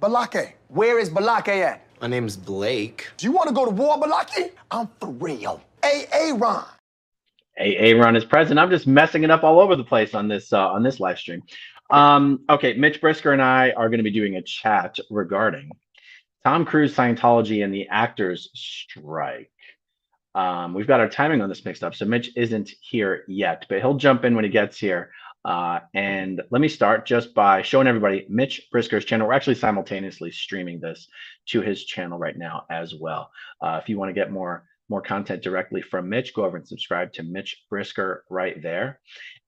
Balake. Where is Balake at? My name's Blake. Do you want to go to war, Balake? I'm for real. Ron. Ron is present. I'm just messing it up all over the place on this live stream. Okay, Mitch Brisker and I are going to be doing a chat regarding Tom Cruise, Scientology, and the actors' strike. We've got our timing on this mixed up, so Mitch isn't here yet, but he'll jump in when he gets here. And let me start just by showing everybody Mitch Brisker's channel. We're actually simultaneously streaming this to his channel right now as well. If you want to get more content directly from Mitch, go over and subscribe to Mitch Brisker right there.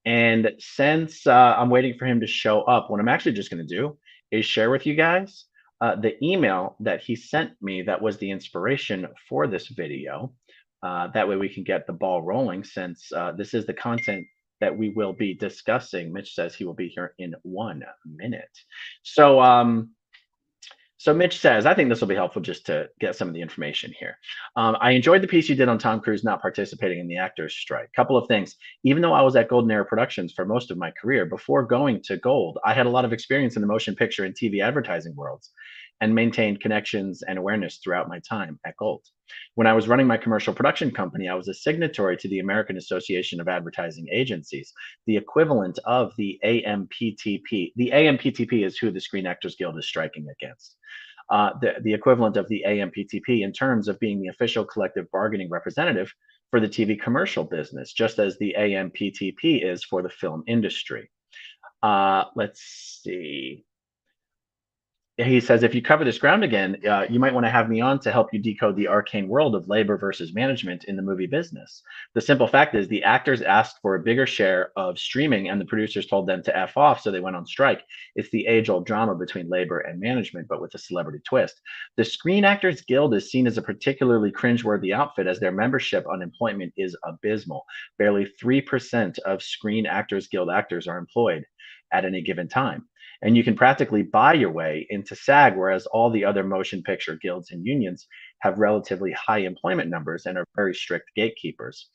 And since I'm waiting for him to show up, what I'm actually just going to do is share with you guys the email that he sent me that was the inspiration for this video. That way we can get the ball rolling, since this is the content that we will be discussing. Mitch says he will be here in 1 minute. So Mitch says, I think this will be helpful just to get some of the information here. I enjoyed the piece you did on Tom Cruise not participating in the actors' strike. Couple of things. Even though I was at Golden Era Productions for most of my career, before going to Gold, I had a lot of experience in the motion picture and TV advertising worlds and maintained connections and awareness throughout my time at Gold. When I was running my commercial production company, I was a signatory to the American Association of Advertising Agencies, the equivalent of the AMPTP. The AMPTP is who the Screen Actors Guild is striking against. The equivalent of the AMPTP in terms of being the official collective bargaining representative for the TV commercial business, just as the AMPTP is for the film industry. Let's see. He says, if you cover this ground again, you might want to have me on to help you decode the arcane world of labor versus management in the movie business. The simple fact is the actors asked for a bigger share of streaming and the producers told them to F off, so they went on strike. It's the age-old drama between labor and management, but with a celebrity twist. The Screen Actors Guild is seen as a particularly cringeworthy outfit, as their membership unemployment is abysmal. Barely 3% of Screen Actors Guild actors are employed at any given time. And you can practically buy your way into SAG, whereas all the other motion picture guilds and unions have relatively high employment numbers and are very strict gatekeepers.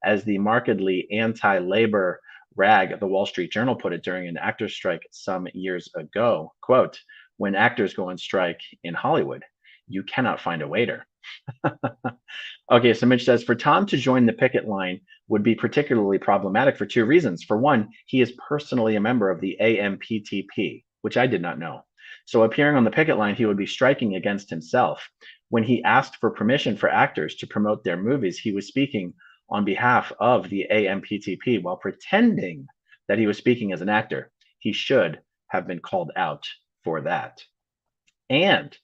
As the markedly anti-labor rag the Wall Street Journal put it during an actors' strike some years ago, quote, when actors go on strike in Hollywood, you cannot find a waiter. Okay, so Mitch says, for Tom to join the picket line would be particularly problematic for 2 reasons. For one, he is personally a member of the AMPTP, which I did not know. So appearing on the picket line, he would be striking against himself. When he asked for permission for actors to promote their movies, he was speaking on behalf of the AMPTP while pretending that he was speaking as an actor. He should have been called out for that. And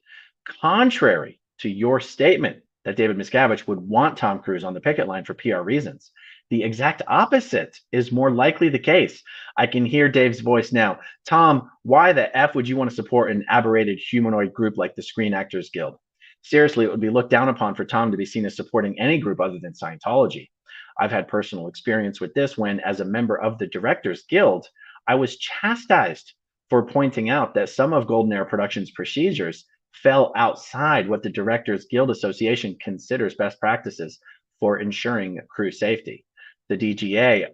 contrary to your statement that David Miscavige would want Tom Cruise on the picket line for PR reasons, the exact opposite is more likely the case. I can hear Dave's voice now. Tom, why the F would you want to support an aberrated humanoid group like the Screen Actors Guild? Seriously, it would be looked down upon for Tom to be seen as supporting any group other than Scientology. I've had personal experience with this when, as a member of the Directors Guild, I was chastised for pointing out that some of Golden Era Productions' procedures fell outside what the Directors Guild Association considers best practices for ensuring crew safety. The DGA,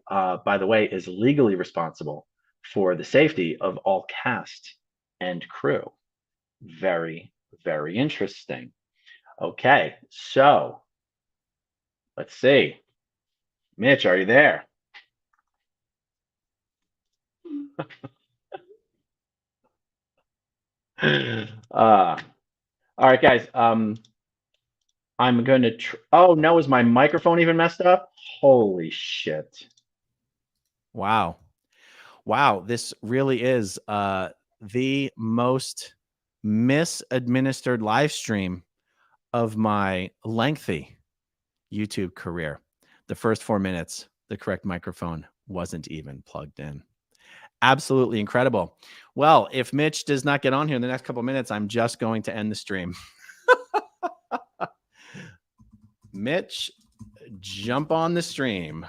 by the way, is legally responsible for the safety of all cast and crew. Very, very interesting. Okay, so let's see. Mitch, are you there? All right, guys. I'm going to. Oh no, is my microphone even messed up? Holy shit! Wow, wow. This really is the most misadministered live stream of my lengthy YouTube career. The first 4 minutes, the correct microphone wasn't even plugged in. Absolutely incredible. Well, if Mitch does not get on here in the next couple of minutes, I'm just going to end the stream. Mitch, jump on the stream.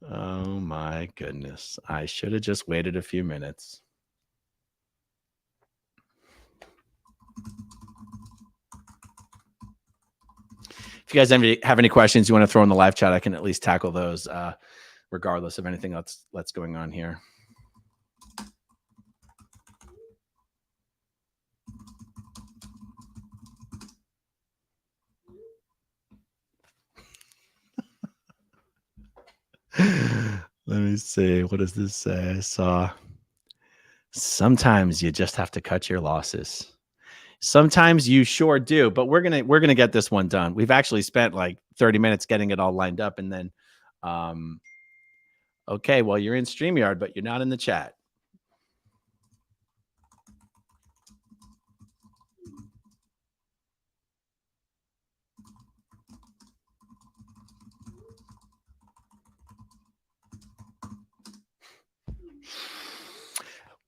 Oh my goodness. I should have just waited a few minutes. If you guys have any questions you want to throw in the live chat, I can at least tackle those. regardless of anything else that's going on here. Let me see. What does this say? I saw sometimes you just have to cut your losses. Sometimes you sure do, but we're gonna get this one done. We've actually spent like 30 minutes getting it all lined up, and then okay, well, you're in StreamYard, but you're not in the chat.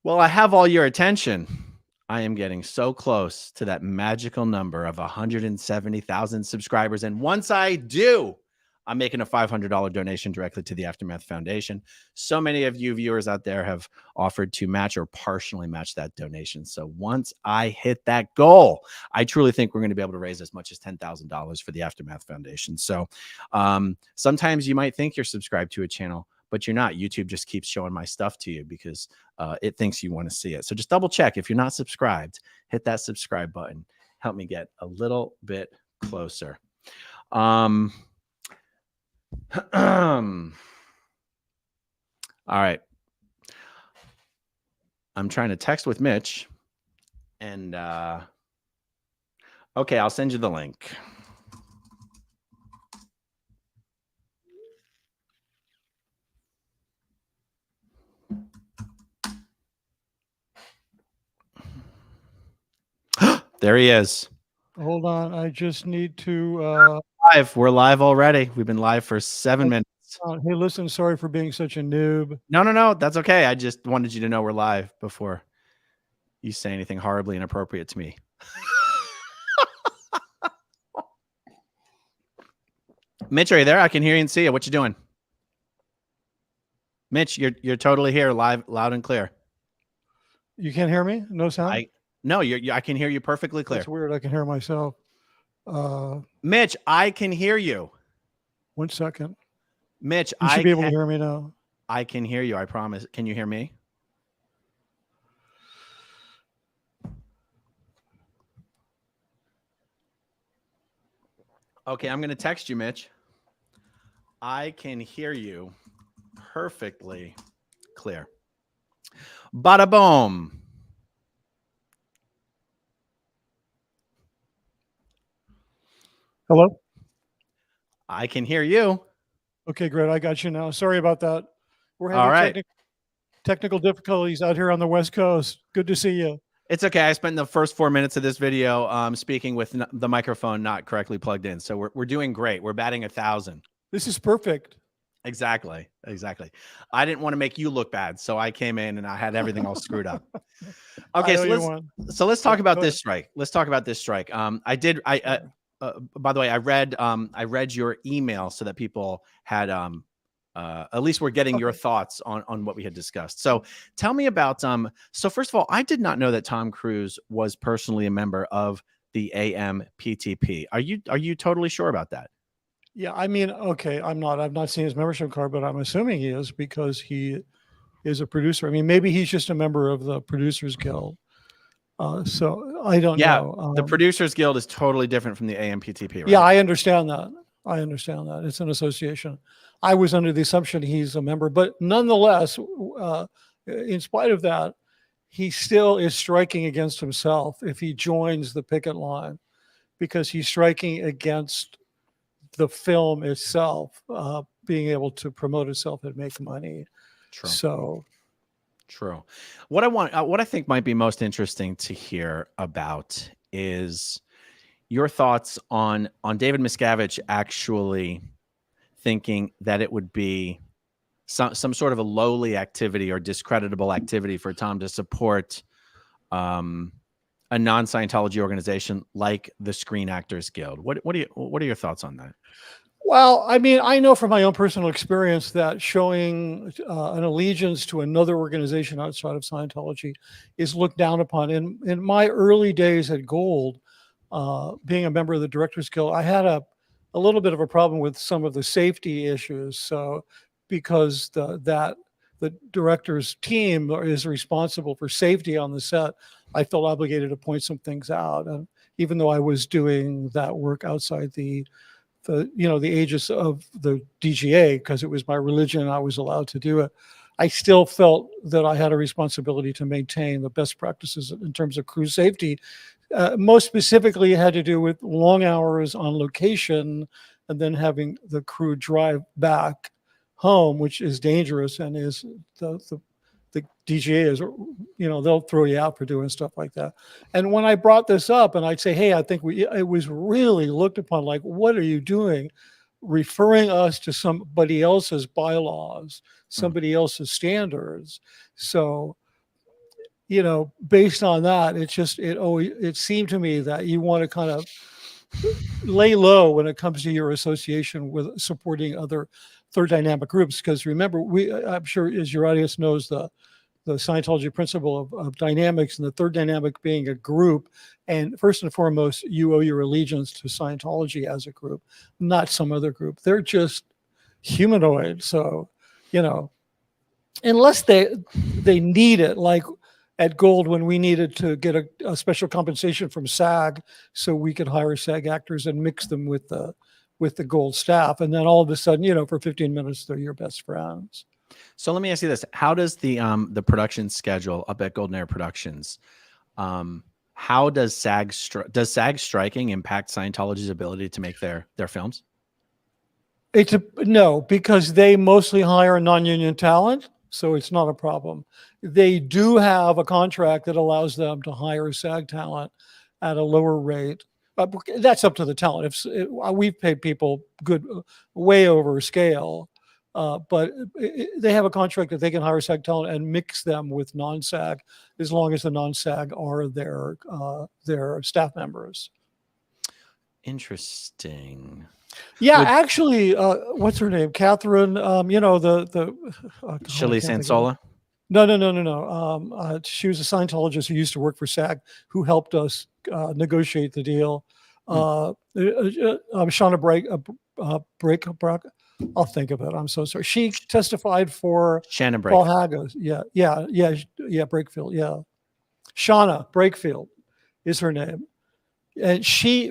Well, I have all your attention. I am getting so close to that magical number of 170,000 subscribers. And once I do, I'm making a $500 donation directly to the Aftermath Foundation. So many of you viewers out there have offered to match or partially match that donation. So once I hit that goal, I truly think we're going to be able to raise as much as $10,000 for the Aftermath Foundation. So sometimes you might think you're subscribed to a channel, but you're not. YouTube just keeps showing my stuff to you because it thinks you want to see it. So just double check. If you're not subscribed, hit that subscribe button. Help me get a little bit closer. All right. I'm trying to text with Mitch, and okay, I'll send you the link. There he is. Hold on. I just need to. Live. We're live already. We've been live for 7 minutes. Hey, listen, sorry for being such a noob. No. That's okay. I just wanted you to know we're live before you say anything horribly inappropriate to me. Mitch, are you there? I can hear you and see you. What you doing? Mitch, you're totally here, live, loud and clear. You can't hear me? No sound? No, I can hear you perfectly clear. That's weird. I can hear myself. Mitch, I can hear you. 1 second. Mitch, you should be able to hear me now. I can hear you. I promise. Can you hear me? Okay, I'm going to text you, Mitch. I can hear you perfectly clear. Bada boom. Hello? I can hear you. Okay, great. I got you now. Sorry about that. We're All right. having technical difficulties out here on the West Coast. Good to see you. It's okay. I spent the first 4 minutes of this video speaking with the microphone not correctly plugged in. So we're doing great. We're batting 1,000. This is perfect. Exactly. I didn't want to make you look bad, so I came in and I had everything all screwed up. Okay, so let's talk about this strike. Let's talk about this strike. By the way, I read your email so that people had at least we're getting your thoughts on what we had discussed. So tell me about so first of all, I did not know that Tom Cruise was personally a member of the AMPTP. Are you totally sure about that? Yeah, I mean, okay, I've not seen his membership card, but I'm assuming he is because he is a producer. I mean, maybe he's just a member of the Producers Guild. So I don't know. The Producers Guild is totally different from the AMPTP, right? Yeah, I understand that. It's an association. I was under the assumption he's a member, but nonetheless, in spite of that, he still is striking against himself if he joins the picket line, because he's striking against the film itself, being able to promote itself and make money. True. So, true. What I think might be most interesting to hear about is your thoughts on David Miscavige actually thinking that it would be some sort of a lowly activity or discreditable activity for Tom to support a non-Scientology organization like the Screen Actors Guild. What are your thoughts on that? Well, I mean, I know from my own personal experience that showing an allegiance to another organization outside of Scientology is looked down upon. In my early days at Gold, being a member of the Directors Guild, I had a little bit of a problem with some of the safety issues. So because the director's team is responsible for safety on the set, I felt obligated to point some things out. And even though I was doing that work outside the aegis of the DGA, because it was my religion and I was allowed to do it, I still felt that I had a responsibility to maintain the best practices in terms of crew safety. Most specifically, it had to do with long hours on location and then having the crew drive back home, which is dangerous, and is the DGA is, they'll throw you out for doing stuff like that. And when I brought this up and I'd say, hey, I think it was really looked upon like, what are you doing? Referring us to somebody else's bylaws, somebody else's standards. So, based on that, it seemed to me that you want to kind of lay low when it comes to your association with supporting other third dynamic groups. Because remember, I'm sure as your audience knows, the Scientology principle of dynamics, and the third dynamic being a group. And first and foremost, you owe your allegiance to Scientology as a group, not some other group. They're just humanoid. So, unless they need it, like at Gold when we needed to get a special compensation from SAG so we could hire SAG actors and mix them with the Gold staff. And then all of a sudden, for 15 minutes, they're your best friends. So let me ask you this: how does the production schedule up at Golden Era Productions? How does SAG striking impact Scientology's ability to make their films? No, because they mostly hire non-union talent, so it's not a problem. They do have a contract that allows them to hire SAG talent at a lower rate. That's up to the talent. We've paid people good, way over scale. But they have a contract that they can hire SAG talent and mix them with non-SAG, as long as the non-SAG are their staff members. Interesting. Yeah, actually, what's her name? Catherine. Shirley Sansola. No. She was a Scientologist who used to work for SAG, who helped us negotiate the deal. Shauna Brake. I'll think of it. I'm so sorry. She testified for Shannon Brake. Paul Haggis. Yeah. Brakefield. Yeah. Shauna Brakefield is her name. And she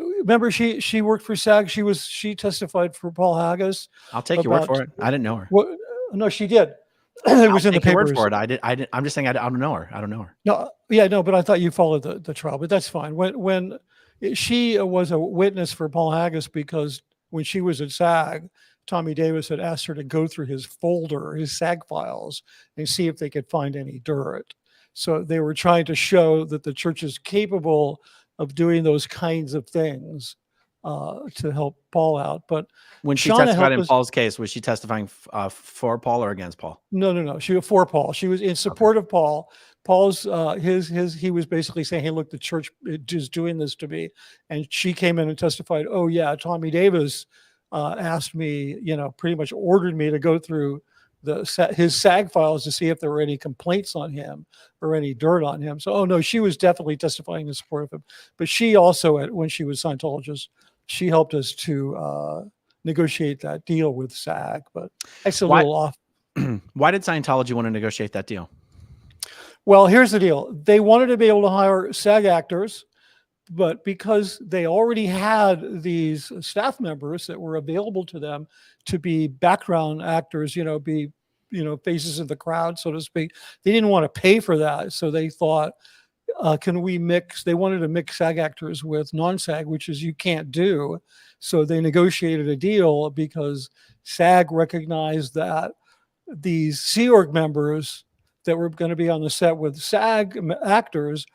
worked for SAG. She testified for Paul Haggis. I'll take your word for it. I didn't know her. No, she did. It was in the papers. Word for it. I did. I'm just saying I don't know her. I don't know her. No, but I thought you followed the trial. But that's fine. When she was a witness for Paul Haggis, because when she was at SAG, Tommy Davis had asked her to go through his folder, his SAG files, and see if they could find any dirt. So they were trying to show that the church is capable of doing those kinds of things to help Paul out. But when she testified in Paul's case, was she testifying for Paul or against Paul? No. She was for Paul. She was in support of Paul. Paul's he was basically saying, hey, look, the church is doing this to me. And she came in and testified, oh yeah, Tommy Davis asked me, pretty much ordered me to go through his SAG files to see if there were any complaints on him or any dirt on him. So, oh no, she was definitely testifying in support of him. But she also, when she was Scientologist, she helped us to negotiate that deal with SAG. But that's a little off. Why did Scientology want to negotiate that deal? Well, here's the deal. They wanted to be able to hire SAG actors, but because they already had these staff members that were available to them to be background actors, be, faces of the crowd, so to speak, they didn't want to pay for that. So they thought, they wanted to mix SAG actors with non-SAG, which is you can't do. So they negotiated a deal because SAG recognized that these Sea Org members that were going to be on the set with SAG actors,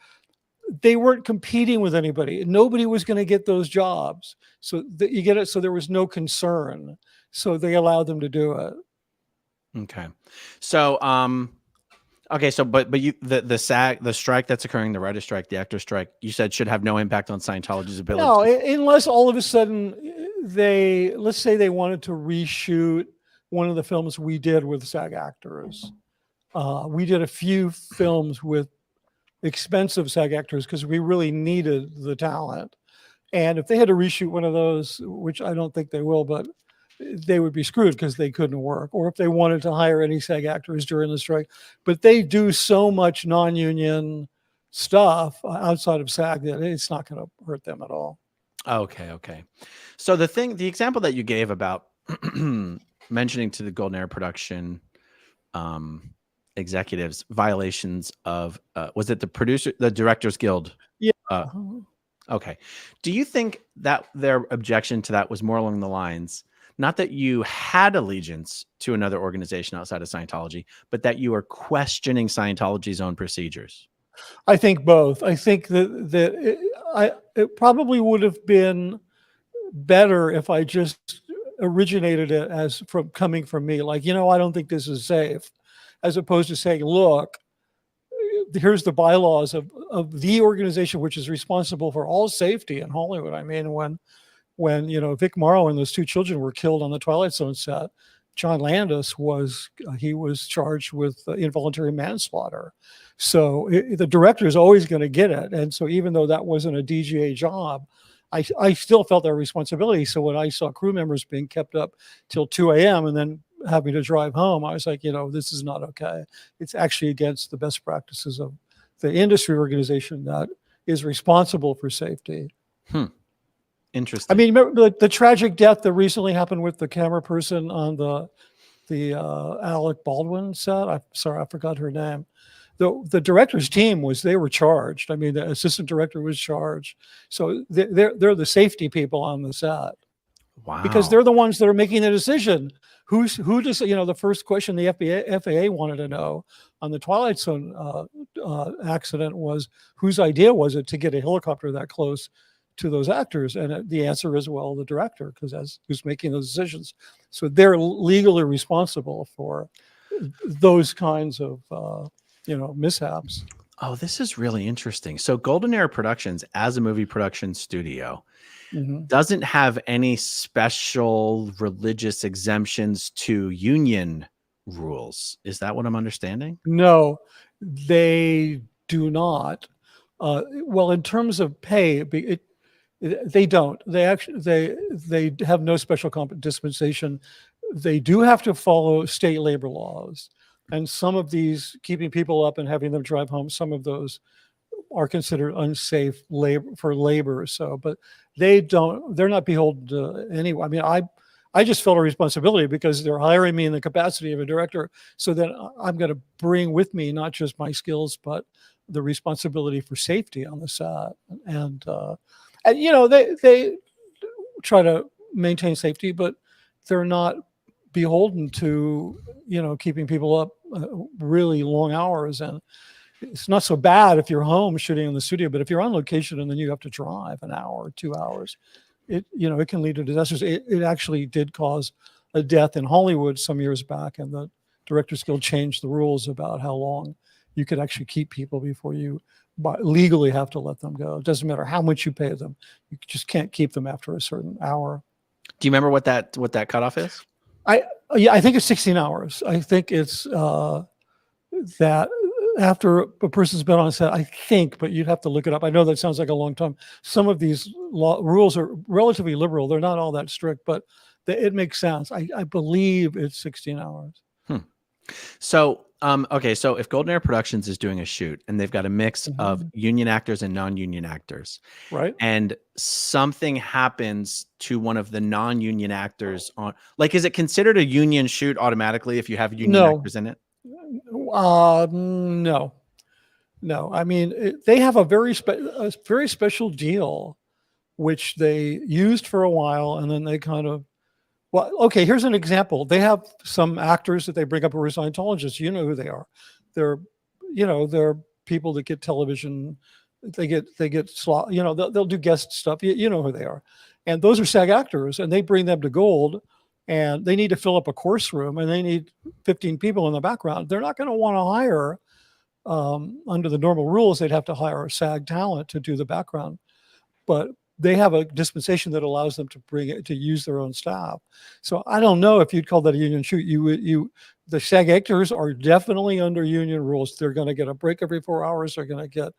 they weren't competing with anybody. Nobody was going to get those jobs. So you get it. So there was no concern. So they allowed them to do it. Okay. So, but you, the SAG, the strike that's occurring, the writer strike, the actor strike, you said should have no impact on Scientology's ability. No, unless all of a sudden let's say they wanted to reshoot one of the films we did with SAG actors. We did a few films with expensive SAG actors because we really needed the talent. And if they had to reshoot one of those, which I don't think they will, but they would be screwed because they couldn't work, or if they wanted to hire any SAG actors during the strike. But they do so much non-union stuff outside of SAG that it's not going to hurt them at all. Okay. Okay. So the example that you gave about mentioning to the Golden Era production executives violations of was it the Directors Guild? Yeah. Okay. Do you think that their objection to that was more along the lines, not that you had allegiance to another organization outside of Scientology, but that you were questioning Scientology's own procedures? I think both. I think that it probably would have been better if I just originated it as from coming from me. Like, I don't think this is safe, as opposed to saying, look, here's the bylaws of the organization which is responsible for all safety in Hollywood. I mean, when Vic Morrow and those two children were killed on the Twilight Zone set, John Landis was charged with involuntary manslaughter. So the director is always going to get it. And so even though that wasn't a DGA job, I still felt that responsibility. So when I saw crew members being kept up till 2 a.m. and then having to drive home, I was like, this is not okay. It's actually against the best practices of the industry organization that is responsible for safety. Interesting. I mean, remember the tragic death that recently happened with the camera person on the Alec Baldwin set? I'm sorry, I forgot her name. The director's team they were charged. I mean, the assistant director was charged. So they're the safety people on the set. Wow. Because they're the ones that are making the decision. Who does, the first question the FAA wanted to know on the Twilight Zone accident was, whose idea was it to get a helicopter that close to those actors? And the answer is, well, the director, because that's who's making those decisions. So they're legally responsible for those kinds of, mishaps. Oh, this is really interesting. So Golden Era Productions, as a movie production studio, doesn't have any special religious exemptions to union rules. Is that what I'm understanding? No, they do not. Well, in terms of pay, they don't. They actually they have no special dispensation. They do have to follow state labor laws, and some of these, keeping people up and having them drive home, some of those are considered unsafe labor. So, but they're not beholden to anyone. I mean, I just felt a responsibility because they're hiring me in the capacity of a director. So then I'm going to bring with me not just my skills, but the responsibility for safety on the set. And they try to maintain safety, but they're not beholden to, keeping people up really long hours. And it's not so bad if you're home shooting in the studio, but if you're on location and then you have to drive an hour or 2 hours, it can lead to disasters. It actually did cause a death in Hollywood some years back, and the Directors Guild changed the rules about how long you could actually keep people before you legally have to let them go. It doesn't matter how much you pay them; you just can't keep them after a certain hour. Do you remember what that cutoff is? I think it's 16 hours. I think it's that after a person's been on set, I think, but you'd have to look it up. I know that sounds like a long time. Some of these rules are relatively liberal. They're not all that strict, but it makes sense. I believe it's 16 hours. So, okay. So if Golden Era Productions is doing a shoot and they've got a mix of union actors and non-union actors, right? And something happens to one of the non-union actors is it considered a union shoot automatically if you have union actors in it? No. I mean, they have a very special deal, which they used for a while, and then they kind of. Well, okay. Here's an example. They have some actors that they bring up who are Scientologists. You know who they are. They're people that get television. They get slot. They'll do guest stuff. You know who they are, and those are SAG actors, and they bring them to Gold. And they need to fill up a course room, and they need 15 people in the background. They're not going to want to hire, under the normal rules, they'd have to hire a SAG talent to do the background. But they have a dispensation that allows them to use their own staff. So I don't know if you'd call that a union shoot. The SAG actors are definitely under union rules. They're going to get a break every 4 hours. They're going to get,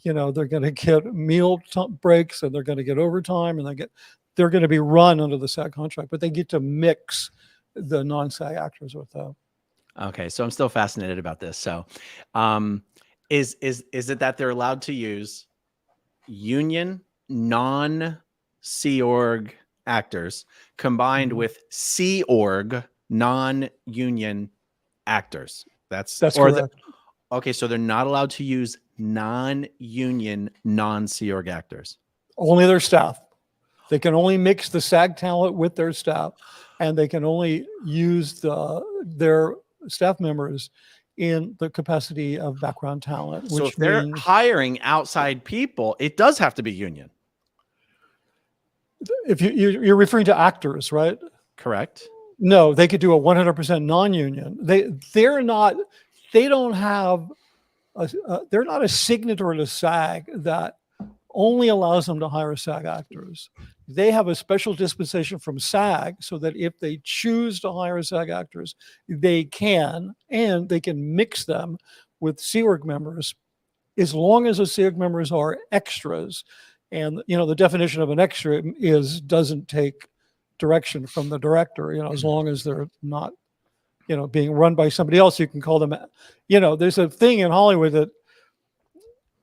they're going to get meal breaks, and they're going to get overtime, and they're going to be run under the SAG contract, but they get to mix the non-SAG actors with them. Okay, so I'm still fascinated about this. So, is it that they're allowed to use union non-Sea Org actors combined with Sea Org non-union actors? That's correct. Okay, so they're not allowed to use non-union non-Sea Org actors. Only their staff. They can only mix the SAG talent with their staff, and they can only use their staff members in the capacity of background talent. So which if they're means, hiring outside people, it does have to be union. if you're referring to actors, right? Correct. No, they could do a 100% non-union. They're not a signatory to SAG that only allows them to hire SAG actors. They have a special dispensation from SAG so that if they choose to hire SAG actors, they can, and they can mix them with Sea Org members as long as the Sea Org members are extras. And, the definition of an extra doesn't take direction from the director, as long as they're not, being run by somebody else. You can call them, there's a thing in Hollywood that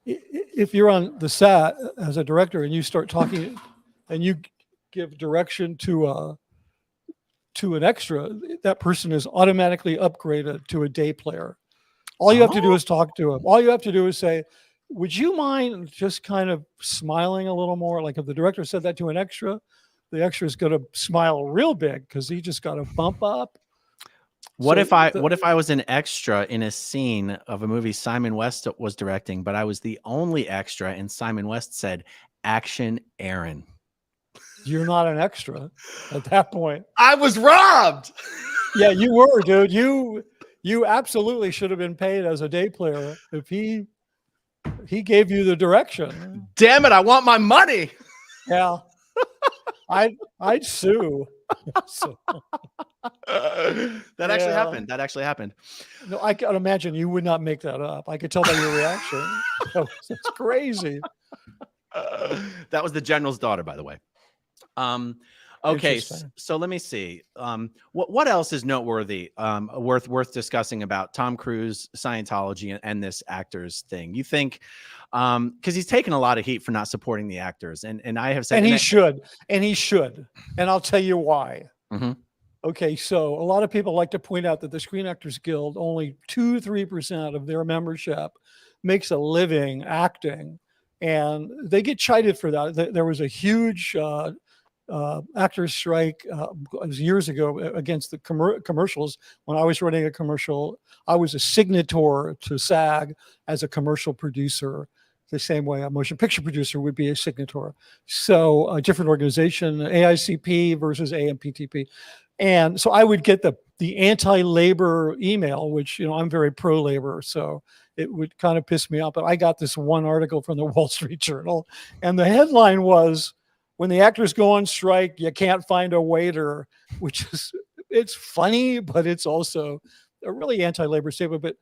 if you're on the set as a director and you start talking and you give direction to an extra, that person is automatically upgraded to a day player. All you have to do is talk to him. All you have to do is say, would you mind just kind of smiling a little more? Like if the director said that to an extra, the extra is going to smile real big because he just got a bump up. What if I was an extra in a scene of a movie Simon West was directing, but I was the only extra and Simon West said, "Action, Aaron"? You're not an extra at that point. I was robbed. Yeah, you were, dude. You absolutely should have been paid as a day player if he gave you the direction. Damn it, I want my money. Yeah. I'd sue. So, that actually happened. That actually happened. No, I can imagine you would not make that up. I could tell by your reaction. That's crazy. That was the general's daughter, by the way. Okay, so let me see. What else is noteworthy, worth discussing about Tom Cruise, Scientology, and this actors thing? You think, because he's taken a lot of heat for not supporting the actors, and I have said, and he should, and I'll tell you why. Mm-hmm. Okay, so a lot of people like to point out that the Screen Actors Guild, only 2-3% of their membership makes a living acting, and they get chided for that. There was a huge actors strike years ago against the commercials. When I was running a commercial, I was a signator to SAG as a commercial producer, the same way a motion picture producer would be a signator. So a different organization, AICP versus AMPTP. And so I would get the anti-labor email, which, I'm very pro-labor, so it would kind of piss me off. But I got this one article from the Wall Street Journal, and the headline was, "When the actors go on strike, you can't find a waiter," which it's funny, but it's also a really anti-labor statement.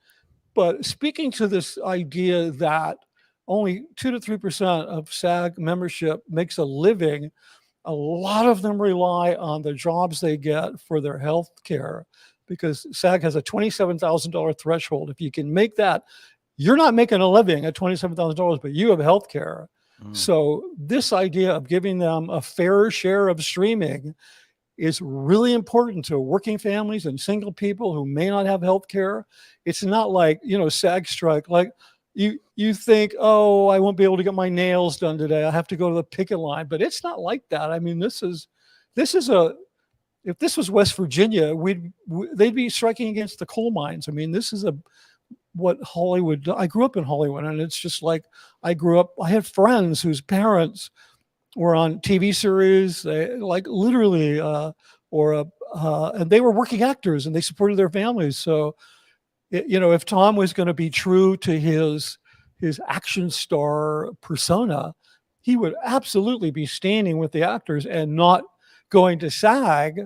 But speaking to this idea that only 2 to 3% of SAG membership makes a living, a lot of them rely on the jobs they get for their health care, because SAG has a $27,000 threshold. If you can make that, you're not making a living at $27,000, but you have health care. So this idea of giving them a fair share of streaming is really important to working families and single people who may not have health care. It's not like, SAG strike, like you think, oh, I won't be able to get my nails done today, I have to go to the picket line. But it's not like that. I mean, if this was West Virginia, they'd be striking against the coal mines. I mean, this is what Hollywood. I grew up in Hollywood, and it's just like I had friends whose parents were on TV series, like literally, and they were working actors and they supported their families. So, if Tom was going to be true to his action star persona, he would absolutely be standing with the actors and not going to SAG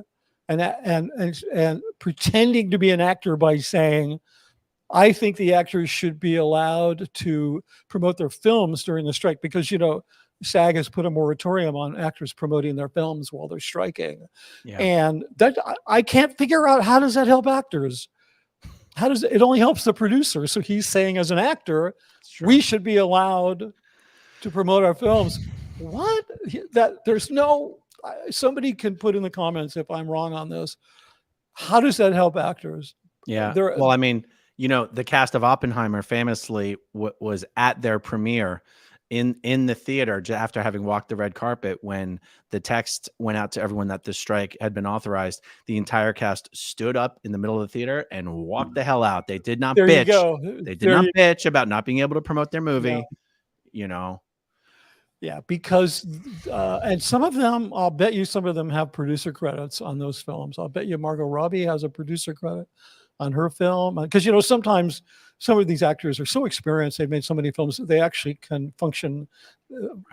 and pretending to be an actor by saying, I think the actors should be allowed to promote their films during the strike because, SAG has put a moratorium on actors promoting their films while they're striking. Yeah. And that I can't figure out, how does that help actors? How does it only helps the producer? So he's saying, as an actor, we should be allowed to promote our films. What? That there's no, somebody can put in the comments if I'm wrong on this. How does that help actors? Yeah. Well, I mean, the cast of Oppenheimer famously was at their premiere in the theater after having walked the red carpet. When the text went out to everyone that the strike had been auzed, the entire cast stood up in the middle of the theater and walked the hell out. They did not bitch. They did not bitch about not being able to promote their movie. Yeah, because and some of them, I'll bet you some of them have producer credits on those films. I'll bet you Margot Robbie has a producer credit on her film, because sometimes some of these actors are so experienced, they've made so many films that they actually can function,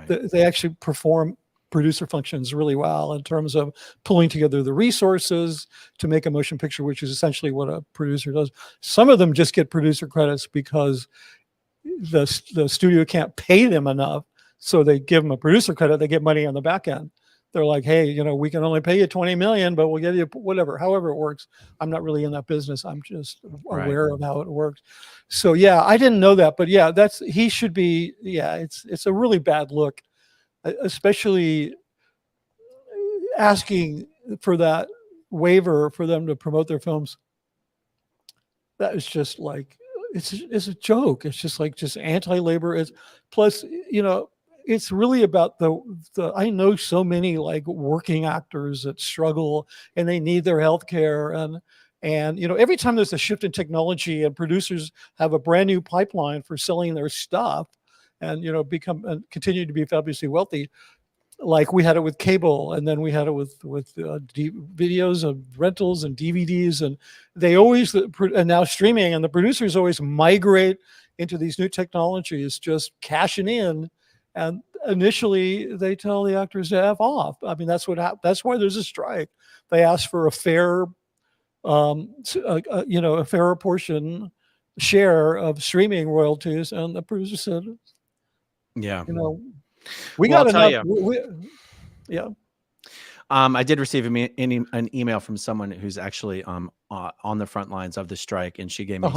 they actually perform producer functions really well in terms of pulling together the resources to make a motion picture, which is essentially what a producer does. Some of them just get producer credits because the studio can't pay them enough, so they give them a producer credit. They get money on the back end. They're like, hey, we can only pay you 20 million, but we'll give you whatever, however it works. I'm not really in that business. I'm just aware of how it works. So yeah, I didn't know that, but yeah, he should be, it's a really bad look, especially asking for that waiver for them to promote their films. That is just like, it's a joke. It's just anti-labor. It's plus, it's really about I know so many like working actors that struggle and they need their health care. And every time there's a shift in technology and producers have a brand new pipeline for selling their stuff and, continue to be fabulously wealthy, like we had it with cable, and then we had it with videos of rentals and DVDs, and they always, and now streaming, and the producers always migrate into these new technologies, just cashing in. And initially they tell the actors to F off. I mean, that's why there's a strike. They ask for a fair, a fairer portion share of streaming royalties. And the producer said, we got enough. Yeah. I did receive an email from someone who's actually on the front lines of the strike, and she gave me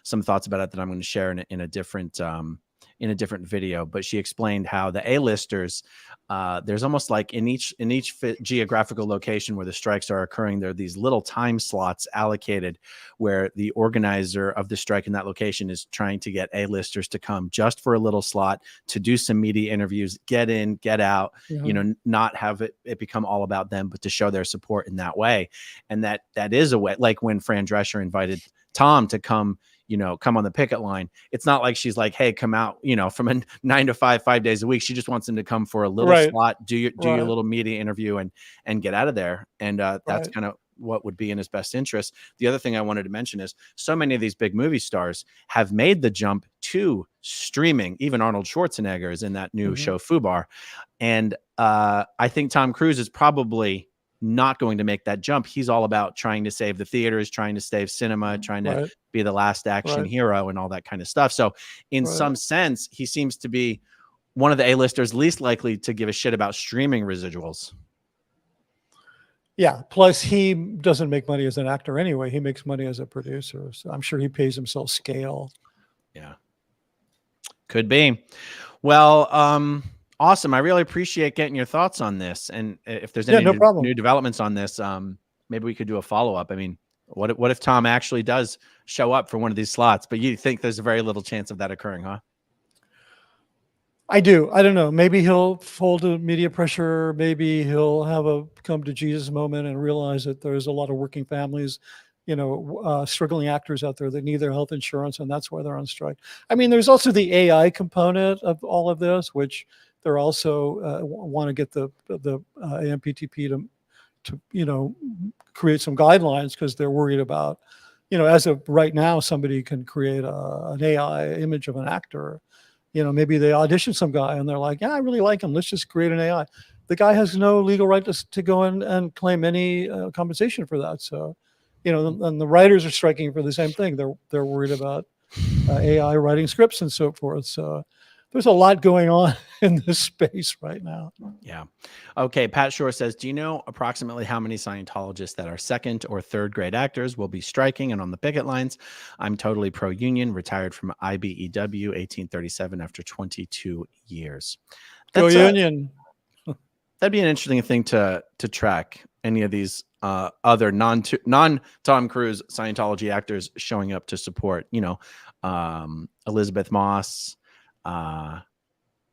some thoughts about it that I'm going to share in a different video. But she explained how the A-listers, there's almost like in each geographical location where the strikes are occurring, there are these little time slots allocated where the organizer of the strike in that location is trying to get A-listers to come just for a little slot to do some media interviews, get in, get out, not have it become all about them, but to show their support in that way. And that is a way, like when Fran Drescher invited Tom to come on the picket line. It's not like she's like, hey, come out, from a 9 to 5 days a week. She just wants him to come for a little slot, do your little media interview and get out of there. And that's kind of what would be in his best interest. The other thing I wanted to mention is so many of these big movie stars have made the jump to streaming. Even Arnold Schwarzenegger is in that new show Fubar. And I think Tom Cruise is probably not going to make that jump. He's all about trying to save the theaters, trying to save cinema, trying to be the last action hero and all that kind of stuff. So in some sense, he seems to be one of the A-listers least likely to give a shit about streaming residuals. Yeah. Plus he doesn't make money as an actor anyway. He makes money as a producer. So I'm sure he pays himself scale. Yeah. Could be. Well, awesome. I really appreciate getting your thoughts on this. And if there's any new developments on this, maybe we could do a follow-up. I mean, what if Tom actually does show up for one of these slots? But you think there's a very little chance of that occurring, huh? I do. I don't know. Maybe he'll fold to media pressure. Maybe he'll have a come to Jesus moment and realize that there's a lot of working families, struggling actors out there that need their health insurance, and that's why they're on strike. I mean, there's also the AI component of all of this, which they're also want to get the AMPTP to create some guidelines because they're worried about, as of right now, somebody can create an AI image of an actor. Maybe they audition some guy and they're like, yeah, I really like him. Let's just create an AI. The guy has no legal right to go in and claim any compensation for that. So and the writers are striking for the same thing. They're worried about AI writing scripts and so forth. So there's a lot going on in this space right now. Yeah. Okay. Pat Shore says, do you know approximately how many Scientologists that are second or third grade actors will be striking and on the picket lines? I'm totally pro-union, retired from IBEW 1837 after 22 years. Go That's Union. that'd be an interesting thing to track. Any of these other non Tom Cruise Scientology actors showing up to support, Elizabeth Moss, anyway,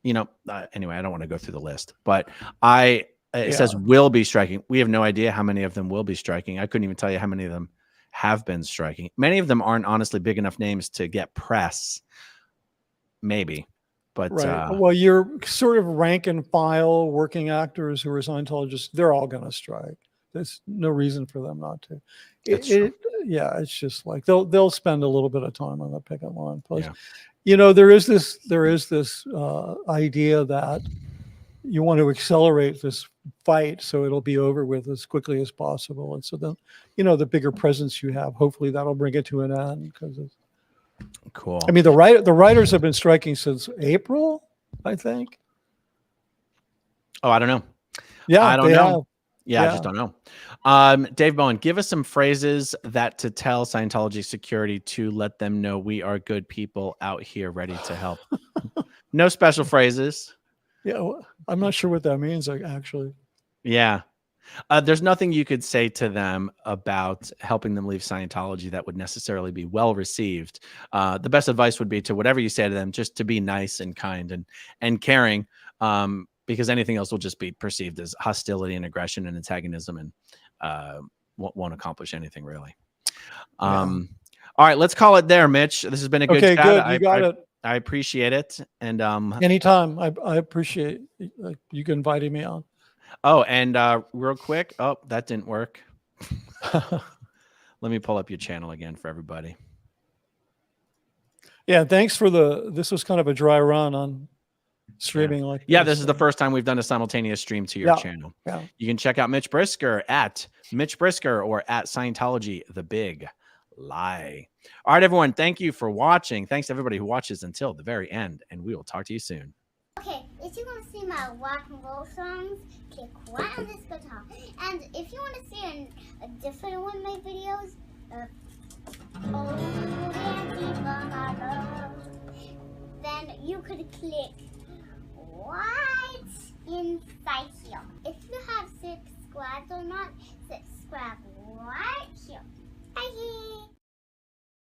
I don't want to go through the list, but it says will be striking. We have no idea how many of them will be striking. I couldn't even tell you how many of them have been striking. Many of them aren't honestly big enough names to get press, maybe. But right. Well, you're sort of rank and file working actors who are Scientologists. They're all going to strike. There's no reason for them not to. It's just like they'll spend a little bit of time on the picket line. Plus, there is this idea that you want to accelerate this fight so it'll be over with as quickly as possible. And so then, the bigger presence you have, hopefully that'll bring it to an end. Because cool. I mean, the writers have been striking since April, I think. Oh, I don't know. Yeah, I don't know. Yeah, I just don't know. Dave Bowen, give us some phrases to tell Scientology security to let them know we are good people out here ready to help. No special phrases. Yeah, well, I'm not sure what that means, actually. Yeah. There's nothing you could say to them about helping them leave Scientology that would necessarily be well received. The best advice would be to whatever you say to them, just to be nice and kind and caring, because anything else will just be perceived as hostility and aggression and antagonism, and won't accomplish anything really. All right, let's call it there, Mitch. This has been a good chat. Good. You got it. I appreciate it. And anytime. I appreciate you inviting me on. Oh, and real quick. Oh, that didn't work. Let me pull up your channel again for everybody. Yeah, thanks for this was kind of a dry run on streaming like this. This is the first time we've done a simultaneous stream to your channel. Yeah. You can check out Mitch Brisker at Mitch Brisker or at Scientology The Big Lie. All right, everyone. Thank you for watching. Thanks to everybody who watches until the very end, and we will talk to you soon. Okay, if you want to see my rock and roll songs, click right on this guitar. And if you want to see a different one of my videos, then you could click right inside here. If you have subscribed or not, subscribe right here. Bye.